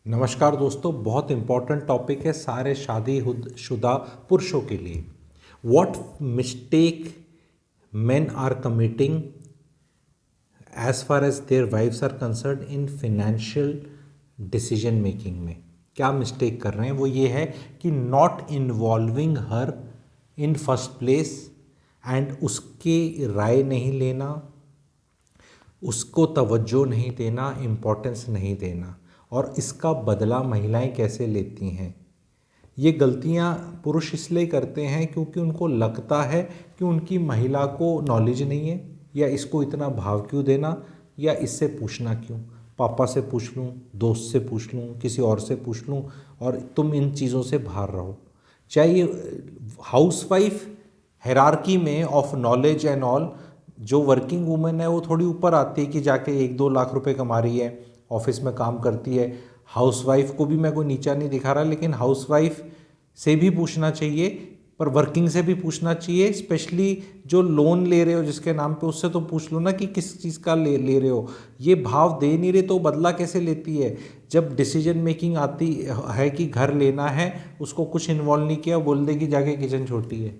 नमस्कार दोस्तों, बहुत इम्पॉर्टेंट टॉपिक है सारे शादीशुदा पुरुषों के लिए। What mistake men are committing as far as their wives are concern in financial decision making में। क्या मिस्टेक कर रहे हैं वो ये है कि not involving her in first place and उसकी राय नहीं लेना, उसको तवज्जो नहीं देना, इम्पोर्टेंस नहीं देना, और इसका बदला महिलाएं कैसे लेती हैं। ये गलतियां पुरुष इसलिए करते हैं क्योंकि उनको लगता है कि उनकी महिला को नॉलेज नहीं है, या इसको इतना भाव क्यों देना, या इससे पूछना क्यों, पापा से पूछ लूँ, दोस्त से पूछ लूँ, किसी और से पूछ लूँ, और तुम इन चीज़ों से बाहर रहो। चाहे ये हाउसवाइफ हायरार्की में ऑफ नॉलेज एंड ऑल, जो वर्किंग वुमेन है वो थोड़ी ऊपर आती है कि जाके 1-2 लाख रुपए कमा रही है, ऑफिस में काम करती है। हाउसवाइफ को भी मैं कोई नीचा नहीं दिखा रहा, लेकिन हाउसवाइफ से भी पूछना चाहिए, पर वर्किंग से भी पूछना चाहिए। स्पेशली जो लोन ले रहे हो जिसके नाम पे, उससे तो पूछ लो ना कि किस चीज़ का ले रहे हो। ये भाव दे नहीं रहे तो बदला कैसे लेती है। जब डिसीजन मेकिंग आती है कि घर लेना है, उसको कुछ इन्वॉल्व नहीं किया, बोल देगी जाके किचन छोटी है,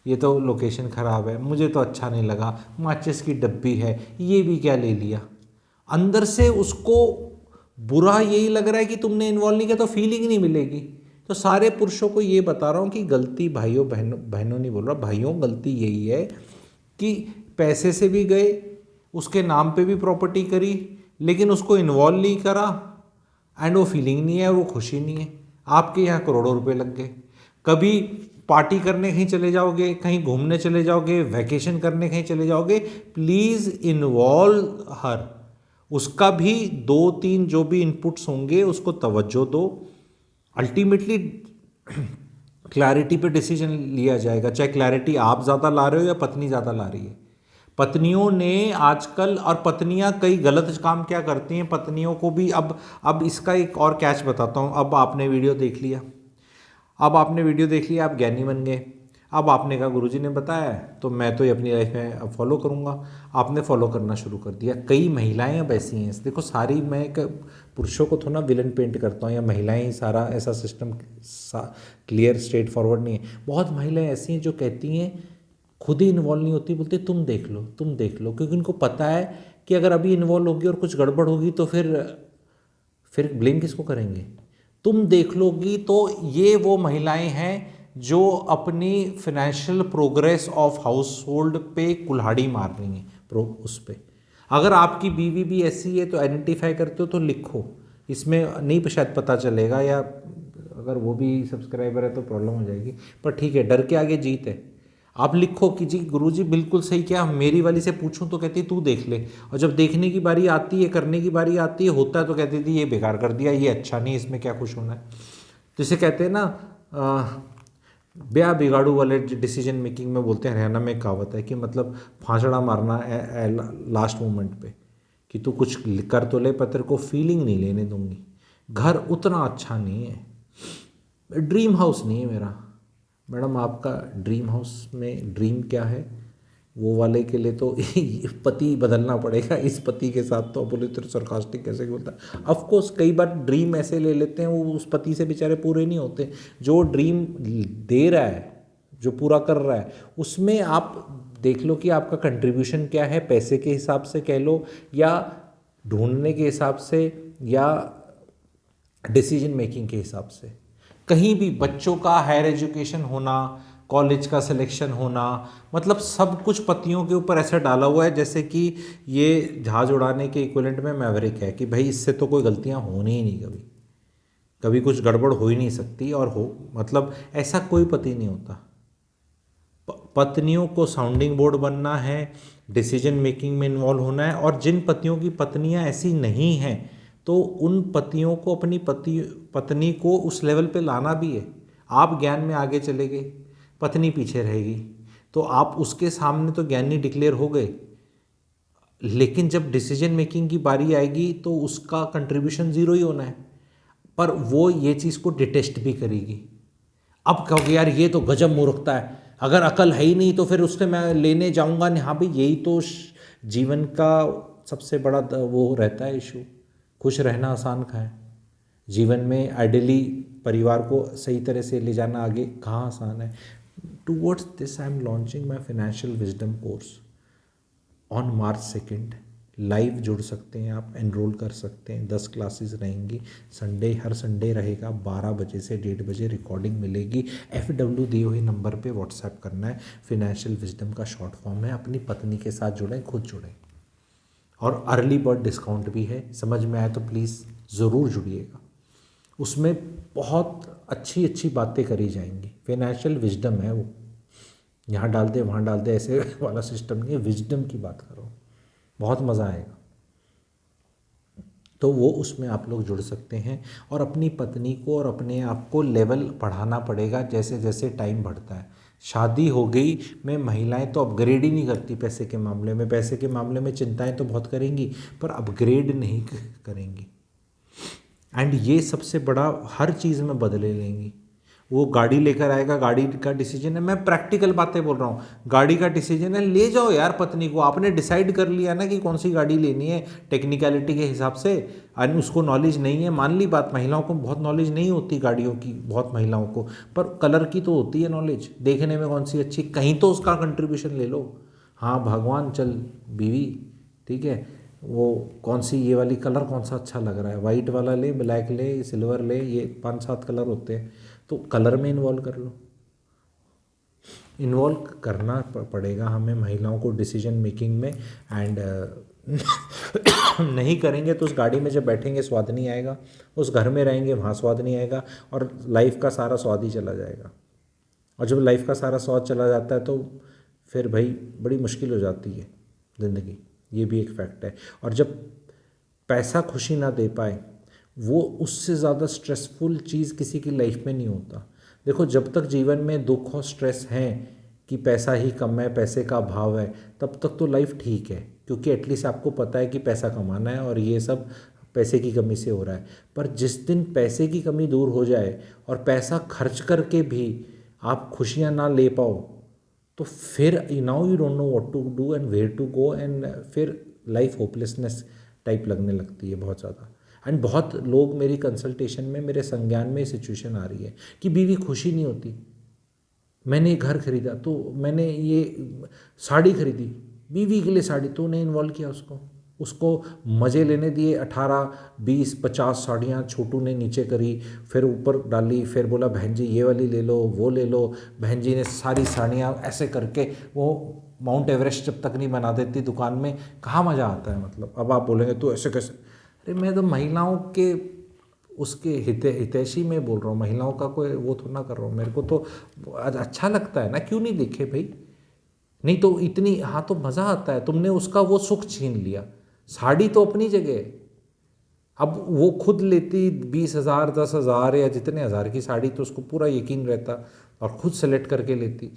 ये तो लोकेशन ख़राब है, मुझे तो अच्छा नहीं लगा, माचिस की डब्बी है, ये भी क्या ले लिया। अंदर से उसको बुरा यही लग रहा है कि तुमने इन्वॉल्व नहीं किया, तो फीलिंग नहीं मिलेगी। तो सारे पुरुषों को ये बता रहा हूँ कि गलती, भाइयों बहनों नहीं बोल रहा, भाइयों गलती यही है कि पैसे से भी गए, उसके नाम पे भी प्रॉपर्टी करी, लेकिन उसको इन्वॉल्व नहीं करा, एंड वो फीलिंग नहीं है, वो खुशी नहीं है। आपके यहाँ करोड़ों रुपए लग गए। कभी पार्टी करने कहीं चले जाओगे, कहीं घूमने चले जाओगे, वैकेशन करने कहीं चले जाओगे, प्लीज़ इन्वॉल्व हर। उसका भी 2-3 जो भी इनपुट्स होंगे उसको तवज्जो दो। अल्टीमेटली क्लैरिटी पे डिसीजन लिया जाएगा, चाहे क्लैरिटी आप ज़्यादा ला रहे हो या पत्नी ज़्यादा ला रही है। पत्नियों ने आजकल, और पत्नियां कई गलत काम क्या करती हैं, पत्नियों को भी अब इसका एक और कैच बताता हूँ। अब आपने वीडियो देख लिया, आप ज्ञानी बन गए। अब आपने कहा गुरुजी ने बताया है तो मैं तो ये अपनी लाइफ में अब फॉलो करूँगा। आपने फॉलो करना शुरू कर दिया। कई महिलाएं अब ऐसी हैं, देखो सारी, मैं एक पुरुषों को थोड़ा विलन पेंट करता हूँ या महिलाएं ही सारा ऐसा सिस्टम क्लियर स्ट्रेट फॉरवर्ड नहीं है। बहुत महिलाएं ऐसी हैं जो कहती हैं, खुद ही इन्वॉल्व नहीं होती, बोलती तुम देख लो, तुम देख लो, क्योंकि उनको पता है कि अगर अभी इन्वॉल्व होगी और कुछ गड़बड़ होगी तो फिर ब्लेम किसको करेंगे। तुम देख लोगी। तो ये वो महिलाएं हैं जो अपनी financial progress of house hold पे कुल्हाड़ी मार रही हैं उस पे। अगर आपकी बीवी भी ऐसी है तो आइडेंटिफाई करते हो तो लिखो, इसमें नहीं शायद पता चलेगा, या अगर वो भी सब्सक्राइबर है तो प्रॉब्लम हो जाएगी, पर ठीक है, डर के आगे जीत है। आप लिखो कि जी गुरुजी बिल्कुल सही, क्या मेरी वाली से पूछूं तो कहती तू देख ले, और जब देखने की बारी आती है, करने की बारी आती है, होता है तो कहती थी ये बेकार कर दिया, ये अच्छा नहीं, इसमें क्या खुश होना है। तो इसे कहते हैं ना, ब्याह बिगाड़ू वाले डिसीजन मेकिंग में बोलते हैं, हरियाणा में एक कहावत है कि मतलब फांसड़ा मारना लास्ट मोमेंट पे, कि तू कुछ कर तो ले पर तेरे को फीलिंग नहीं लेने दूंगी। घर उतना अच्छा नहीं है, ड्रीम हाउस नहीं है मेरा। मैडम आपका ड्रीम हाउस में ड्रीम क्या है, वो वाले के लिए तो पति बदलना पड़ेगा। इस पति के साथ तो बोले तो सरकास्टिक कैसे बोलता है। ऑफकोर्स कई बार ड्रीम ऐसे ले लेते हैं, वो उस पति से बेचारे पूरे नहीं होते। जो ड्रीम दे रहा है, जो पूरा कर रहा है, उसमें आप देख लो कि आपका कंट्रीब्यूशन क्या है, पैसे के हिसाब से कह लो, या ढूंढने के हिसाब से, या डिसीजन मेकिंग के हिसाब से। कहीं भी बच्चों का हायर एजुकेशन होना, कॉलेज का सिलेक्शन होना, मतलब सब कुछ पतियों के ऊपर ऐसा डाला हुआ है जैसे कि ये जहाज उड़ाने के इक्विवेलेंट में मैवरिक है, कि भाई इससे तो कोई गलतियां होनी ही नहीं, कभी कभी कुछ गड़बड़ हो ही नहीं सकती, और हो मतलब ऐसा कोई पति नहीं होता। पत्नियों को साउंडिंग बोर्ड बनना है, डिसीजन मेकिंग में इन्वॉल्व होना है। और जिन पतियों की पत्नियां ऐसी नहीं हैं, तो उन पतियों को अपनी पत्नी को उस लेवल पे लाना भी है। आप ज्ञान में आगे चले गए, पत्नी पीछे रहेगी, तो आप उसके सामने तो ज्ञानी डिक्लेयर हो गए, लेकिन जब डिसीजन मेकिंग की बारी आएगी तो उसका कंट्रीब्यूशन ज़ीरो ही होना है। पर वो ये चीज़ को डिटेस्ट भी करेगी। अब कहोगे यार ये तो गजब मूर्खता है, अगर अकल है ही नहीं तो फिर उससे मैं लेने जाऊंगा नहीं। हाँ भाई, यही तो जीवन का सबसे बड़ा वो रहता है इशू, खुश रहना आसान का है। जीवन में आइडियली परिवार को सही तरह से ले जाना आगे कहाँ आसान है। Towards this I am launching my financial wisdom course on March 2। Live जुड़ सकते हैं आप, एनरोल कर सकते हैं। 10 क्लासेस रहेंगी, हर संडे रहेगा 12 बजे से 1:30 बजे रिकॉर्डिंग मिलेगी। FW दिए हुए नंबर पे व्हाट्सएप करना है। फाइनेंशियल विजडम का शॉर्ट फॉर्म है। अपनी पत्नी के साथ जुड़ें, खुद जुड़ें। और अर्ली बर्ड डिस्काउंट भी है, समझ में आए तो प्लीज़ ज़रूर जुड़िएगा। उसमें बहुत अच्छी अच्छी बातें करी जाएंगी। फाइनेंशियल विजडम है वो, यहाँ डाल दे वहाँ डाल दे ऐसे वाला सिस्टम नहीं है। विजडम की बात करो, बहुत मज़ा आएगा। तो वो उसमें आप लोग जुड़ सकते हैं। और अपनी पत्नी को और अपने आप को लेवल बढ़ाना पड़ेगा जैसे जैसे टाइम बढ़ता है। शादी हो गई में महिलाएं तो अपग्रेड ही नहीं करती पैसे के मामले में। पैसे के मामले में चिंताएं तो बहुत करेंगी पर अपग्रेड नहीं करेंगी। एंड ये सबसे बड़ा, हर चीज़ में बदले लेंगी। वो गाड़ी लेकर आएगा, गाड़ी का डिसीजन है, मैं प्रैक्टिकल बातें बोल रहा हूँ, गाड़ी का डिसीजन है, ले जाओ यार पत्नी को। आपने डिसाइड कर लिया ना कि कौन सी गाड़ी लेनी है टेक्निकलिटी के हिसाब से। और उसको नॉलेज नहीं है, मान ली बात, महिलाओं को बहुत नॉलेज नहीं होती गाड़ियों की, बहुत महिलाओं को, पर कलर की तो होती है नॉलेज, देखने में कौन सी अच्छी, कहीं तो उसका कंट्रीब्यूशन ले लो। हाँ भगवान, चल बीवी, ठीक है, वो कौन सी, ये वाली कलर कौन सा अच्छा लग रहा है, वाइट वाला ले, ब्लैक ले, सिल्वर ले, ये 5-7 कलर होते हैं, तो कलर में इन्वॉल्व कर लो। इन्वॉल्व करना पड़ेगा हमें महिलाओं को डिसीजन मेकिंग में। एंड नहीं करेंगे तो उस गाड़ी में जब बैठेंगे स्वाद नहीं आएगा, उस घर में रहेंगे वहाँ स्वाद नहीं आएगा, और लाइफ का सारा स्वाद ही चला जाएगा। और जब लाइफ का सारा स्वाद चला जाता है तो फिर भाई बड़ी मुश्किल हो जाती है ज़िंदगी, ये भी एक फैक्ट है। और जब पैसा खुशी ना दे पाए, वो उससे ज़्यादा स्ट्रेसफुल चीज़ किसी की लाइफ में नहीं होता। देखो, जब तक जीवन में दुख और स्ट्रेस हैं कि पैसा ही कम है, पैसे का अभाव है, तब तक तो लाइफ ठीक है, क्योंकि एटलीस्ट आपको पता है कि पैसा कमाना है और ये सब पैसे की कमी से हो रहा है। पर जिस दिन पैसे की कमी दूर हो जाए और पैसा खर्च करके भी आप खुशियाँ ना ले पाओ, तो फिर now you don't know what to do and where to go, and फिर लाइफ होपलेसनेस टाइप लगने लगती है बहुत ज़्यादा। एंड बहुत लोग मेरी कंसल्टेशन में, मेरे संज्ञान में सिचुएशन आ रही है कि बीवी खुशी नहीं होती। मैंने ये घर खरीदा, तो मैंने ये साड़ी खरीदी, बीवी के लिए साड़ी, तो नहीं इन्वॉल्व किया उसको। उसको मज़े लेने दिए, 18-20-50 साड़ियाँ छोटू ने नीचे करी, फिर ऊपर डाली, फिर बोला बहन जी ये वाली ले लो, वो ले लो। बहन जी ने सारी साड़ियाँ ऐसे करके, वो माउंट एवरेस्ट जब तक नहीं बना देती दुकान में, कहाँ मज़ा आता है। मतलब अब आप बोलेंगे तो ऐसे कैसे, अरे मैं तो महिलाओं के उसके हितैषी में बोल रहा हूँ, महिलाओं का कोई वो थोड़ा ना कर रहा हूँ। मेरे को तो अच्छा लगता है ना, क्यों नहीं देखे भाई। नहीं तो इतनी, हाँ तो मज़ा आता है, तुमने उसका वो सुख छीन लिया। साड़ी तो अपनी जगह है, अब वो खुद लेती 20,000 10,000 या जितने हज़ार की साड़ी, तो उसको पूरा यकीन रहता और खुद सेलेक्ट करके लेती।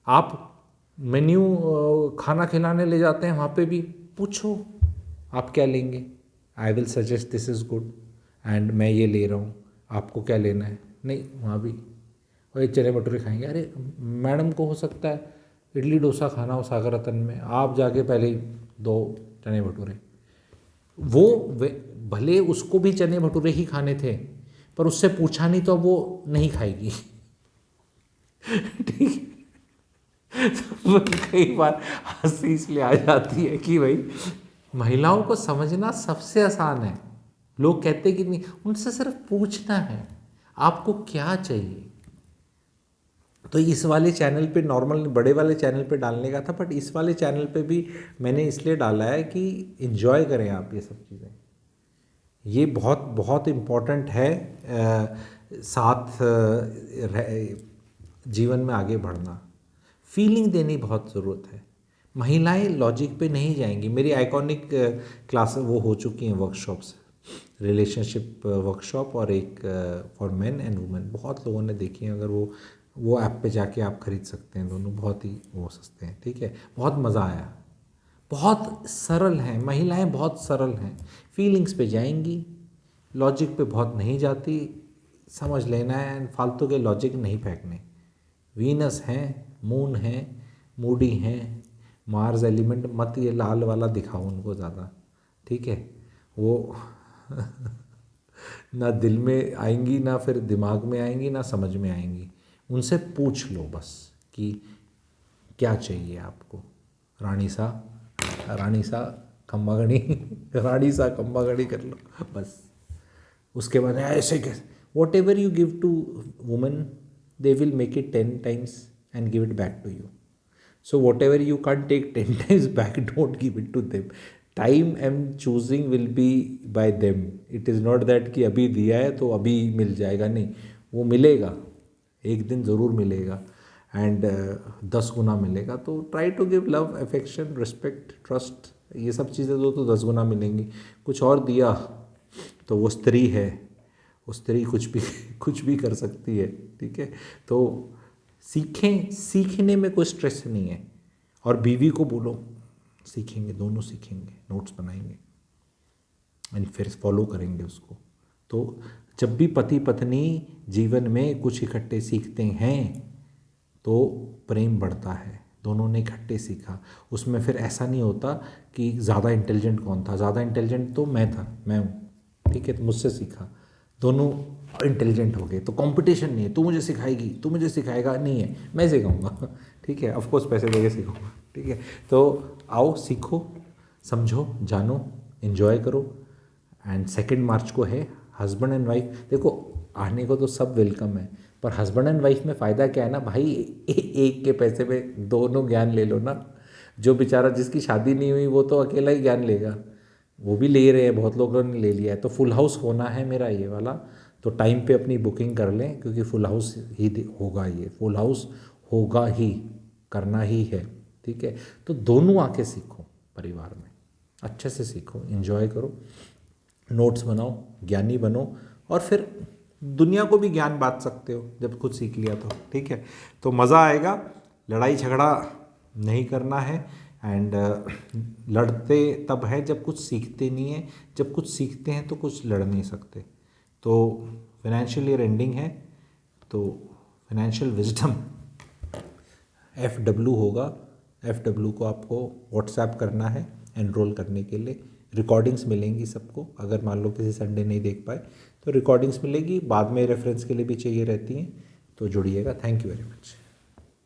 आप मेन्यू खाना खिलाने ले जाते हैं, वहाँ पे भी पूछो आप क्या लेंगे, I will suggest this is good and मैं ये ले रहा हूँ, आपको क्या लेना है। नहीं, वहाँ भी और एक चने भटूरे खाएंगे। अरे मैडम को हो सकता है इडली डोसा खाना हो सागर रतन में, आप जाके पहले ही 2 चने भटूरे, वो भले उसको भी चने भटूरे ही खाने थे, पर उससे पूछा नहीं तो वो नहीं खाएगी। ठीक है। तो कई बार हंसी इसलिए आ जाती है कि भाई महिलाओं को समझना सबसे आसान है। लोग कहते कि नहीं, उनसे सिर्फ पूछना है आपको क्या चाहिए। तो इस वाले चैनल पे, नॉर्मल बड़े वाले चैनल पे डालने का था, बट इस वाले चैनल पे भी मैंने इसलिए डाला है कि इन्जॉय करें आप ये सब चीज़ें। ये बहुत बहुत इम्पोर्टेंट है साथ जीवन में आगे बढ़ना। फीलिंग देनी बहुत ज़रूरत है। महिलाएं लॉजिक पे नहीं जाएंगी। मेरी आइकॉनिक क्लास वो हो चुकी हैं वर्कशॉप्स, रिलेशनशिप वर्कशॉप और एक फॉर मेन एंड वुमेन, बहुत लोगों ने देखी हैं। अगर वो ऐप पे जाके आप खरीद सकते हैं, दोनों बहुत ही वो सस्ते हैं, ठीक है। बहुत मज़ा आया, बहुत सरल हैं महिलाएं, बहुत सरल हैं। फीलिंग्स पे जाएंगी, लॉजिक पे बहुत नहीं जाती। समझ लेना है एंड फालतू के लॉजिक नहीं फेंकने। वीनस हैं, मून हैं, मूडी हैं, मार्स एलिमेंट मत ये लाल वाला दिखाओ उनको ज़्यादा, ठीक है। वो ना दिल में आएंगी, ना फिर दिमाग में आएंगी, ना समझ में आएंगी। उनसे पूछ लो बस कि क्या चाहिए आपको। रानी सा रानी सा खम्बा गणी रानी सा खम्बा गणी कर लो बस। उसके बाद ऐसे कैसे, whatever you give to women they will make it 10 times and give it back to you. So whatever you can't take 10 times back, don't give it to them. Time and choosing will be by them. It is not that कि अभी दिया है तो अभी मिल जाएगा, नहीं, वो मिलेगा, एक दिन ज़रूर मिलेगा एंड 10 गुना मिलेगा। तो try to give love, affection, respect, trust, ये सब चीज़ें दो तो 10 गुना मिलेंगी। कुछ और दिया तो वो स्त्री है, वो स्त्री कुछ भी कर सकती है, ठीक है। तो सीखें, सीखने में कोई स्ट्रेस नहीं है। और बीवी को बोलो सीखेंगे, दोनों सीखेंगे, नोट्स बनाएंगे एंड फिर फॉलो करेंगे उसको। तो जब भी पति पत्नी जीवन में कुछ इकट्ठे सीखते हैं तो प्रेम बढ़ता है। दोनों ने इकट्ठे सीखा, उसमें फिर ऐसा नहीं होता कि ज़्यादा इंटेलिजेंट कौन था। ज़्यादा इंटेलिजेंट तो मैं था, मैं हूँ, ठीक है, तो मुझसे सीखा, दोनों इंटेलिजेंट हो गए। तो कंपटीशन नहीं है, तू मुझे सिखाएगी, तू मुझे सिखाएगा, नहीं है, मैं सिखाऊंगा, ठीक है, ऑफकोर्स पैसे देके सिखाऊंगा, ठीक है। तो आओ, सीखो, समझो, जानो, एंजॉय करो। एंड 2 मार्च को है हस्बैंड एंड वाइफ। देखो, आने को तो सब वेलकम है, पर हस्बैंड एंड वाइफ में फ़ायदा क्या है ना भाई, एक के पैसे पे दोनों ज्ञान ले लो ना। जो बेचारा जिसकी शादी नहीं हुई वो तो अकेला ही ज्ञान लेगा, वो भी ले रहे हैं, बहुत लोगों ने ले लिया है। तो फुल हाउस होना है मेरा ये वाला, तो टाइम पे अपनी बुकिंग कर लें, क्योंकि फुल हाउस ही होगा, ये फुल हाउस होगा ही, करना ही है, ठीक है। तो दोनों आके सीखो, परिवार में अच्छे से सीखो, एंजॉय करो, नोट्स बनाओ, ज्ञानी बनो, और फिर दुनिया को भी ज्ञान बांट सकते हो जब खुद सीख लिया तो, ठीक है। तो मज़ा आएगा, लड़ाई झगड़ा नहीं करना है। एंड लड़ते तब है जब कुछ सीखते नहीं है, जब कुछ सीखते हैं तो कुछ लड़ नहीं सकते। तो फाइनेंशियल ईयर एंडिंग है, तो फाइनेंशियल विजडम FW होगा। FW को आपको व्हाट्सएप करना है एनरोल करने के लिए। रिकॉर्डिंग्स मिलेंगी सबको, अगर मान लो किसी संडे नहीं देख पाए तो रिकॉर्डिंग्स मिलेगी, बाद में रेफरेंस के लिए भी चाहिए रहती हैं। तो जुड़िएगा। Thank you very much.